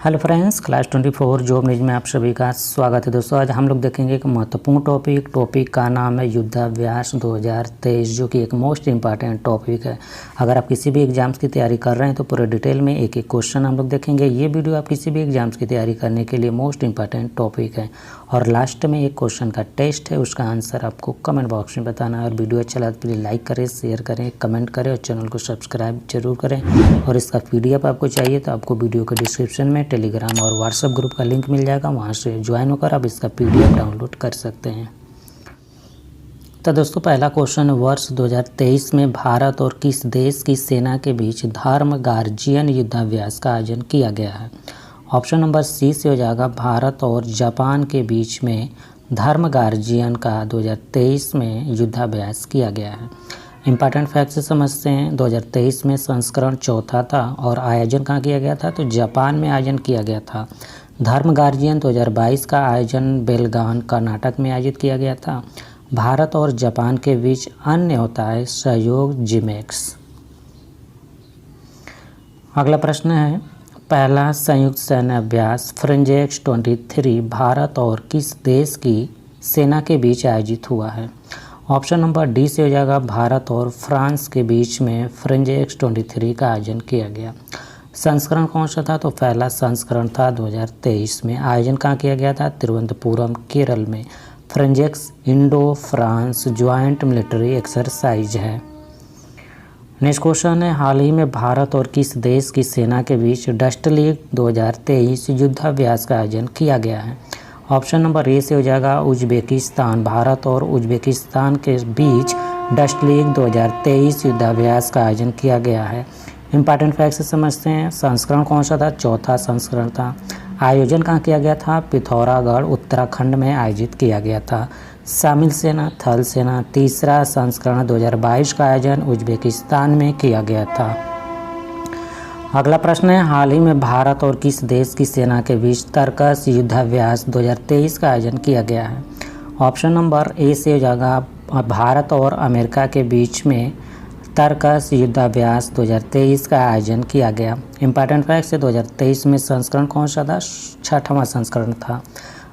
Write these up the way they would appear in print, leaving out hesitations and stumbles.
Hello friends, class 24 job news में आप सभी का स्वागत है। दोस्तों, आज हम लोग देखेंगे एक महत्वपूर्ण टॉपिक का नाम है युद्धाभ्यास 2023, जो कि एक मोस्ट इम्पॉर्टेंट टॉपिक है। अगर आप किसी भी एग्जाम्स की तैयारी कर रहे हैं तो पूरे डिटेल में एक एक क्वेश्चन हम लोग देखेंगे। ये वीडियो आप किसी भी एग्जाम्स की तैयारी करने के लिए मोस्ट इम्पॉर्टेंट टॉपिक है। और लास्ट में एक क्वेश्चन का टेस्ट है, उसका आंसर आपको कमेंट बॉक्स में बताना है। और वीडियो अच्छा लगा तो प्लीज़ लाइक करें, शेयर करें, कमेंट करें और चैनल को सब्सक्राइब जरूर करें। और इसका PDF आपको चाहिए तो आपको वीडियो के डिस्क्रिप्शन में टेलीग्राम और व्हाट्सएप ग्रुप का लिंक मिल जाएगा, वहाँ से ज्वाइन होकर आप इसका PDF डाउनलोड कर सकते हैं। तो दोस्तों, पहला क्वेश्चन, वर्ष 2023 में भारत और किस देश की सेना के बीच धर्म गार्जियन युद्धाभ्यास का आयोजन किया गया है? ऑप्शन नंबर सी से हो जाएगा, भारत और जापान के बीच में धर्म गार्जियन का 2023 में युद्धाभ्यास किया गया है। इम्पॉर्टेंट फैक्ट से समझते हैं। 2023 में संस्करण चौथा था और आयोजन कहाँ किया गया था? तो जापान में आयोजन किया गया था। धर्म गार्जियन 2022 का आयोजन बेलगाम कर्नाटक में आयोजित किया गया था। भारत और जापान के बीच अन्य होता है सहयोग जिमेक्स। अगला प्रश्न है, पहला संयुक्त सैन्य अभ्यास फ्रेंजेक्स 23 भारत और किस देश की सेना के बीच आयोजित हुआ है? ऑप्शन नंबर डी से हो जाएगा, भारत और फ्रांस के बीच में फ्रेंजेक्स 23 का आयोजन किया गया। संस्करण कौन सा था? तो पहला संस्करण था 2023 में। आयोजन कहाँ किया गया था? तिरुवनंतपुरम केरल में। Frinjex Indo France joint military exercise है। नेक्स्ट क्वेश्चन है, हाल ही में भारत और किस देश की सेना के बीच डस्ट लीग 2023 युद्धाभ्यास का आयोजन किया गया है? ऑप्शन नंबर ए से हो जाएगा, उज्बेकिस्तान। भारत और उज्बेकिस्तान के बीच डस्ट लीग 2023 युद्धाभ्यास का आयोजन किया गया है। इम्पॉर्टेंट फैक्ट से समझते हैं। संस्करण कौन सा था? चौथा संस्करण था। आयोजन कहाँ किया गया था? पिथौरागढ़ उत्तराखंड में आयोजित किया गया था। शामिल सेना थल सेना। तीसरा संस्करण 2022 का आयोजन उज्बेकिस्तान में किया गया था। अगला प्रश्न है, हाल ही में भारत और किस देश की सेना के बीच तर्कस युद्धाभ्यास 2023 का आयोजन किया गया है? ऑप्शन नंबर ए से हो जाएगा, भारत और अमेरिका के बीच में तर्कस युद्धाभ्यास 2023 का आयोजन किया गया। इम्पॉर्टेंट फैक्ट से 2023 में संस्करण कौन सा था? छठवां संस्करण था।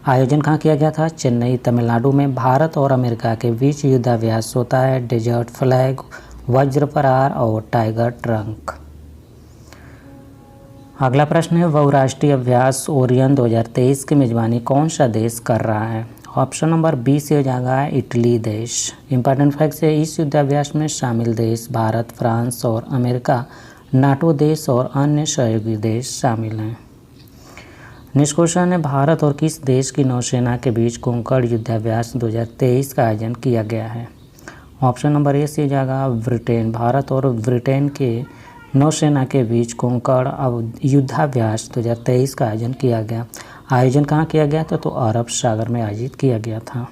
आयोजन कहाँ किया गया था? चेन्नई तमिलनाडु में। भारत और अमेरिका के बीच युद्धाभ्यास होता है डेजर्ट फ्लैग, वज्र प्रहार और टाइगर ट्रंक। अगला प्रश्न है, बहुराष्ट्रीय अभ्यास ओरियन 2023 की मेजबानी कौन सा देश कर रहा है? ऑप्शन नंबर बी से हो जाएगा, इटली देश। इम्पॉर्टेंट फैक्ट से इस युद्धाभ्यास में शामिल देश भारत, फ्रांस और अमेरिका, नाटो देश और अन्य सहयोगी देश शामिल हैं। नेक्स्ट क्वेश्चन है, भारत और किस देश की नौसेना के बीच कोंकण युद्धाभ्यास 2023 का आयोजन किया गया है? ऑप्शन नंबर ए से हो जाएगा, ब्रिटेन। भारत और ब्रिटेन के नौसेना के बीच कोंकण युद्धाभ्यास 2023 का आयोजन किया गया। आयोजन कहाँ किया गया था? तो अरब सागर में आयोजित किया गया था।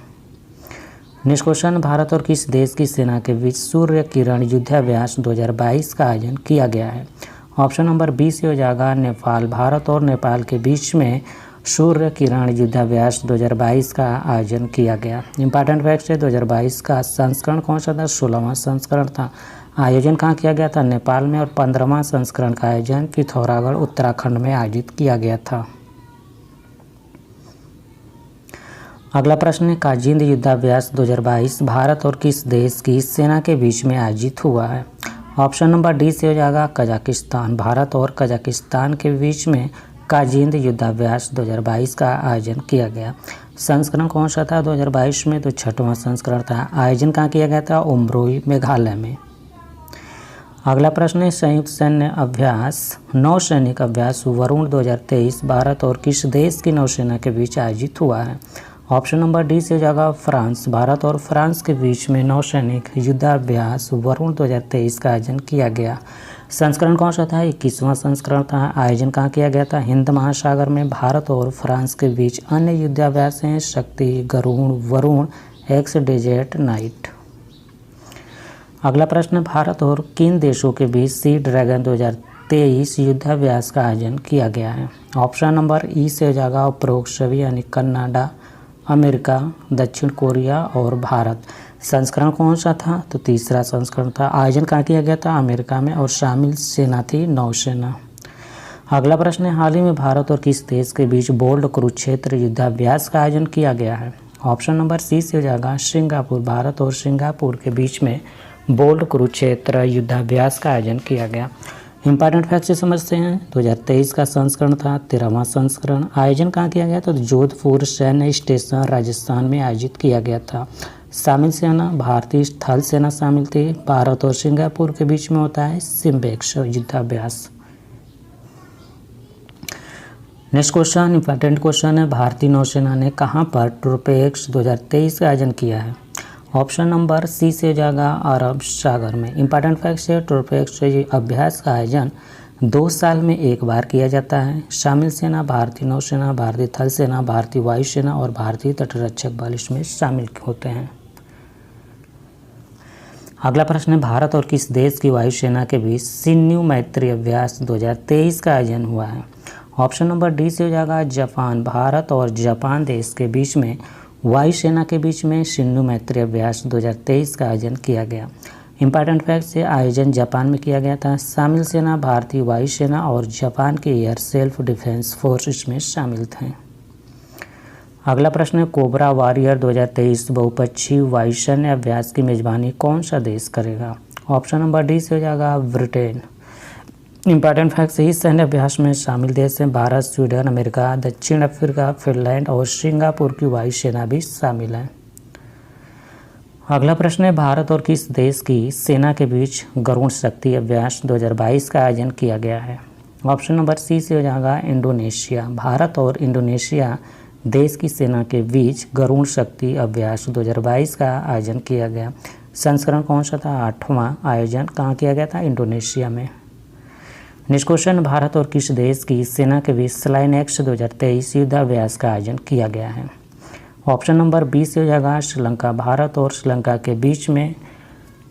नेक्स्ट क्वेश्चन, भारत और किस देश की सेना के बीच सूर्य किरण युद्धाभ्यास 2022 का आयोजन किया गया है? ऑप्शन नंबर बी से हो जाएगा, नेपाल। भारत और नेपाल के बीच में सूर्य किरण युद्धाभ्यास 2022 का आयोजन किया गया। इम्पॉर्टेंट फैक्ट है, 2022 का संस्करण कौन सा था? 16वां संस्करण था। आयोजन कहाँ किया गया था? नेपाल में। और 15वां संस्करण का आयोजन पिथौरागढ़ उत्तराखंड में आयोजित किया गया था। अगला प्रश्न है, काजिंद युद्धाभ्यास 2022 भारत और किस देश की सेना के बीच में आयोजित हुआ है? ऑप्शन नंबर डी से हो जाएगा, कजाकिस्तान। भारत और कजाकिस्तान के बीच में काजिंद युद्धाभ्यास 2022 का आयोजन किया गया। संस्करण कौन सा था 2022 में? तो छठवां संस्करण था। आयोजन कहाँ किया गया था? उमरोई मेघालय में। अगला प्रश्न है, संयुक्त सैन्य अभ्यास नौसैनिक अभ्यास वरुण 2023 भारत और किस देश की नौसेना के बीच आयोजित हुआ है? ऑप्शन नंबर डी से हो जाएगा, फ्रांस। भारत और फ्रांस के बीच में नौसैनिक युद्धाभ्यास वरुण 2023 का आयोजन किया गया। संस्करण कौन सा था? 21वां संस्करण था। आयोजन कहाँ किया गया था? हिंद महासागर में। भारत और फ्रांस के बीच अन्य युद्धाभ्यास हैं Shakti, Garuda, Varuna, Ex Desert Knight. अगला प्रश्न, भारत और किन देशों के बीच सी ड्रैगन 2023 युद्धाभ्यास का आयोजन किया गया है? ऑप्शन नंबर ई से हो जाएगा, उपरोक्त सभी यानी कनाडा, अमेरिका, दक्षिण कोरिया और भारत। संस्करण कौन सा था? तो तीसरा संस्करण था। आयोजन कहाँ किया गया था? अमेरिका में। और शामिल सेना थी नौसेना। अगला प्रश्न है, हाल ही में भारत और किस देश के बीच बोल्ड कुरुक्षेत्र युद्धाभ्यास का आयोजन किया गया है? ऑप्शन नंबर सी से हो जाएगा सिंगापुर। भारत और सिंगापुर के बीच में बोल्ड कुरुक्षेत्र युद्धाभ्यास का आयोजन किया गया। इंपॉर्टेंट फैक्ट से समझते हैं। 2023 का संस्करण था 13वां संस्करण। आयोजन कहाँ किया गया? तो जोधपुर सैन्य स्टेशन राजस्थान में आयोजित किया गया था। शामिल सेना भारतीय थल सेना शामिल थी। भारत और सिंगापुर के बीच में होता है सिम्बेक्स युद्धाभ्यास। नेक्स्ट क्वेश्चन इंपॉर्टेंट क्वेश्चन है, भारतीय नौसेना ने कहाँ पर ट्रोपेक्स 2023 का आयोजन किया है? ऑप्शन नंबर सी से हो जाएगा अरब सागर में। इंपॉर्टेंट फैक्ट है, ट्रोपेक्स अभ्यास का आयोजन 2 साल में एक बार किया जाता है। शामिल सेना भारतीय नौसेना, भारतीय थल सेना, भारतीय वायुसेना और भारतीय तटरक्षक बल इसमें शामिल होते हैं। अगला प्रश्न है, भारत और किस देश की वायुसेना के बीच सिन्धु मैत्री अभ्यास 2023 का आयोजन हुआ है? ऑप्शन नंबर डी से हो जाएगा जापान। भारत और जापान देश के बीच में वायुसेना के बीच में सिन्धु मैत्री अभ्यास 2023 का आयोजन किया गया। इंपॉर्टेंट फैक्ट से आयोजन जापान में किया गया था। शामिल सेना भारतीय वायुसेना और जापान के एयर सेल्फ डिफेंस फोर्स इसमें शामिल थे। अगला प्रश्न है, कोबरा वॉरियर 2023 बहुपक्षीय वायुसैन्य अभ्यास की मेजबानी कौन सा देश करेगा? ऑप्शन नंबर डी से हो जाएगा ब्रिटेन। इंपॉर्टेंट फैक्ट से इस सैन्य अभ्यास में शामिल देश हैं भारत, स्वीडन, अमेरिका, दक्षिण अफ्रीका, फिनलैंड और सिंगापुर की वायुसेना भी शामिल है। अगला प्रश्न है, भारत और किस देश की सेना के बीच गरुड़ शक्ति अभ्यास 2022 का आयोजन किया गया है? ऑप्शन नंबर सी से हो जाएगा इंडोनेशिया। भारत और इंडोनेशिया देश की सेना के बीच गरुड़ शक्ति अभ्यास 2022 का आयोजन किया गया। संस्करण कौन सा था? 8वां आयोजन कहाँ किया गया था? इंडोनेशिया में। नेक्स्ट क्वेश्चन, भारत और किस देश की सेना के बीच स्लाइनेक्स 2023 युद्धाभ्यास का आयोजन किया गया है? ऑप्शन नंबर बी से हो जाएगा श्रीलंका। भारत और श्रीलंका के बीच में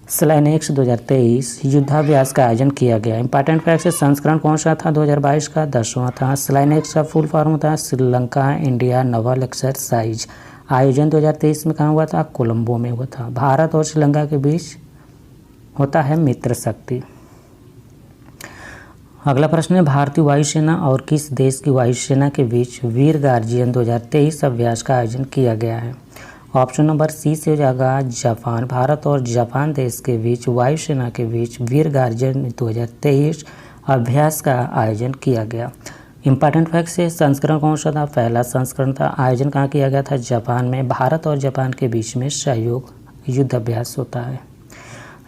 स्लाइनेक्स 2023 युद्धाभ्यास का आयोजन किया गया। इंपॉर्टेंट फैक्ट से संस्करण कौन सा था? 2022 का 10वां था। स्लाइनेक्स का फुल फॉर्म था श्रीलंका इंडिया नवल एक्सरसाइज। आयोजन 2023 में कहाँ हुआ था? कोलंबो में हुआ था। भारत और श्रीलंका के बीच होता है मित्र शक्ति। अगला प्रश्न है, भारतीय वायुसेना और किस देश की वायुसेना के बीच वीर गार्जियन 2023 अभ्यास का आयोजन किया गया है? ऑप्शन नंबर सी से हो जाएगा जापान। भारत और जापान देश के बीच वायुसेना के बीच वीर गार्जियन 2023 अभ्यास का आयोजन किया गया। इंपॉर्टेंट फैक्ट से संस्करण कौन सा था? पहला संस्करण था। आयोजन कहाँ किया गया था? जापान में। भारत और जापान के बीच में सहयोग युद्ध अभ्यास होता है।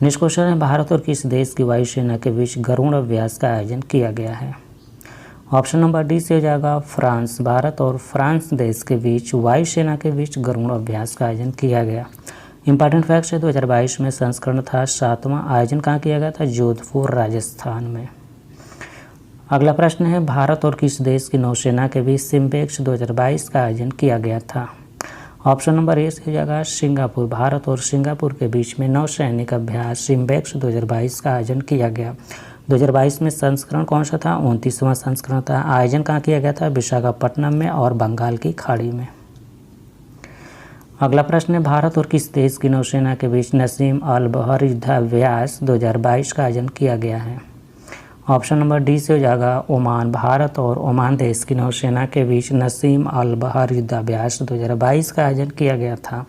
नेक्स्ट क्वेश्चन है, भारत और किस देश की वायुसेना के बीच गरुड़ अभ्यास का आयोजन किया गया है? ऑप्शन नंबर डी से हो जाएगा फ्रांस। भारत और फ्रांस देश के बीच वायुसेना के बीच गरुड़ अभ्यास का आयोजन किया गया। इंपॉर्टेंट फैक्ट है 2022 में संस्करण था 7वां। आयोजन कहाँ किया गया था? जोधपुर राजस्थान में। अगला प्रश्न है, भारत और किस देश की नौसेना के बीच सिम्बेक्स 2022 का आयोजन किया गया था? ऑप्शन नंबर ए से हो जाएगा सिंगापुर। भारत और सिंगापुर के बीच में नौसैनिक अभ्यास सिम्बेक्स 2022 का आयोजन किया गया। 2022 में संस्करण कौन सा था? 29वां संस्करण था। आयोजन कहाँ किया गया था? विशाखापट्टनम में और बंगाल की खाड़ी में। अगला प्रश्न है, भारत और किस देश की नौसेना के बीच नसीम अल बहर युद्धाभ्यास 2022 का आयोजन किया गया है? ऑप्शन नंबर डी से हो जाएगा ओमान। भारत और ओमान देश की नौसेना के बीच नसीम अल बहर युद्धाभ्यास 2022 का आयोजन किया गया था।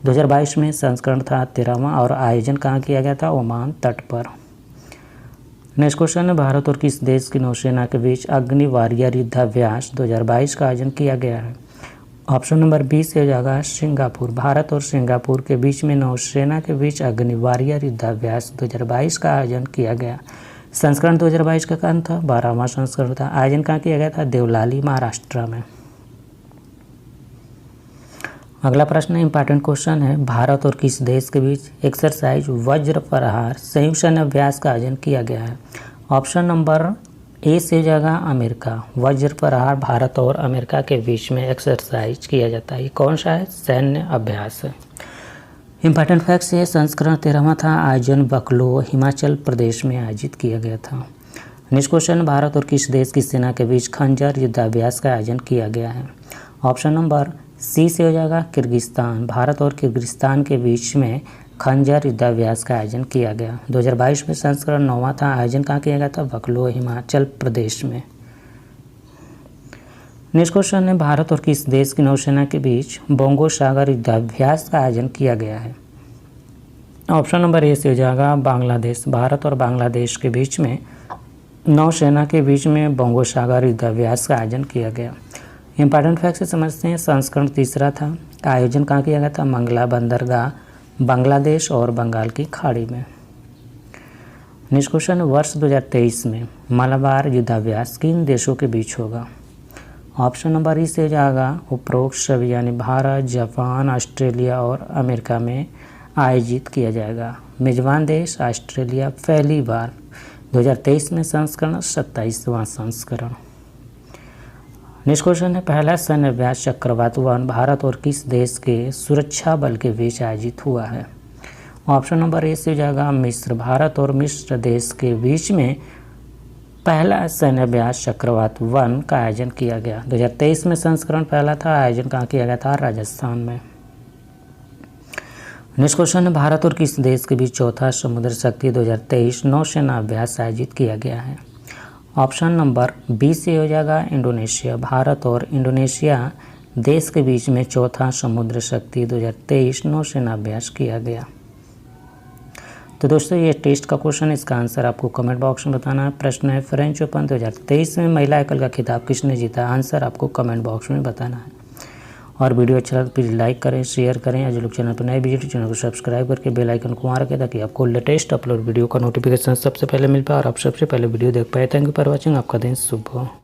2022 में संस्करण था 13वां और आयोजन कहाँ किया गया था? ओमान तट पर। नेक्स्ट क्वेश्चन है, भारत और किस देश की नौसेना के बीच अग्नि वॉरियर युद्धाभ्यास 2022 का आयोजन किया गया है? ऑप्शन नंबर बी से हो जाएगा सिंगापुर। भारत और सिंगापुर के बीच में नौसेना के बीच अग्नि वॉरियर युद्धाभ्यास 2022 का आयोजन किया गया। संस्करण 2022 का कारण था 12वां संस्करण था। आयोजन कहाँ किया गया था? देवलाली महाराष्ट्र में। अगला प्रश्न इंपॉर्टेंट क्वेश्चन है, भारत और किस देश के बीच एक्सरसाइज वज्र प्रहार संयुक्त सैन्य अभ्यास का आयोजन किया गया है? ऑप्शन नंबर ए से हो जाएगा अमेरिका। वज्र प्रहार भारत और अमेरिका के बीच में एक्सरसाइज किया जाता है। ये कौन सा है? सैन्य अभ्यास है। इंपॉर्टेंट फैक्ट्स ये संस्करण 13वां था। आयोजन बकलो हिमाचल प्रदेश में आयोजित किया गया था। नेक्स्ट क्वेश्चन, भारत और किस देश की सेना के बीच खंजर युद्धाभ्यास का आयोजन किया गया है? ऑप्शन नंबर सी से हो जाएगा किर्गिस्तान। भारत और किर्गिस्तान के बीच में खंजर युद्धाभ्यास का आयोजन किया गया। 2022 में संस्करण 9वां था। आयोजन कहाँ किया गया था? बकलो हिमाचल प्रदेश में। नेक्स्ट क्वेश्चन है, भारत और किस देश की नौसेना के बीच बोंगो सागर युद्धाभ्यास का आयोजन किया गया है? ऑप्शन नंबर ए से हो जाएगा बांग्लादेश। भारत और बांग्लादेश के बीच में नौसेना के बीच में बोंगो सागर युद्धाभ्यास का आयोजन किया गया। इंपॉर्टेंट फैक्ट से समझते हैं। संस्करण तीसरा था। आयोजन कहाँ किया गया था? मंगला बंदरगाह, बांग्लादेश और बंगाल की खाड़ी में। नेक्स्ट क्वेश्चन, वर्ष 2023 में मलाबार युद्धाभ्यास किन देशों के बीच होगा? ऑप्शन नंबर ई से हो जाएगा उपरोक्त सभी, यानी भारत, जापान, ऑस्ट्रेलिया और अमेरिका में आयोजित किया जाएगा। मेजबान देश ऑस्ट्रेलिया, पहली बार 2023 में संस्करण 27वां संस्करण। नेक्स्ट क्वेश्चन है, पहला सैन्य अभ्यास चक्रवात 1 भारत और किस देश के सुरक्षा बल के बीच आयोजित हुआ है? ऑप्शन नंबर ए से हो जाएगा मिस्र। भारत और मिस्र देश के बीच में पहला सैन्य अभ्यास चक्रवात 1 का आयोजन किया गया। 2023 में संस्करण पहला था। आयोजन कहाँ किया गया था? राजस्थान में। नेक्स्ट क्वेश्चन है, भारत और किस देश के बीच चौथा समुद्र शक्ति 2023 नौसेना अभ्यास आयोजित किया गया है? ऑप्शन नंबर बी से हो जाएगा इंडोनेशिया। भारत और इंडोनेशिया देश के बीच में चौथा समुद्र शक्ति 2023 नौसेना अभ्यास किया गया। तो दोस्तों ये टेस्ट का क्वेश्चन है, इसका आंसर आपको कमेंट बॉक्स में बताना है। प्रश्न है, फ्रेंच ओपन 2023 में महिला एकल का खिताब किसने जीता? आंसर आपको कमेंट बॉक्स में बताना है। और वीडियो अच्छा लगे प्लीज़ लाइक करें, शेयर करें। या जो लोग चैनल पर नए विजिट, चैनल को सब्सक्राइब करके बेल आइकन को वहाँ रखें ताकि आपको लेटेस्ट अपलोड वीडियो का नोटिफिकेशन सबसे पहले मिल पाए और आप सबसे पहले वीडियो देख पाए। Thank you for watching. आपका दिन शुभ हो।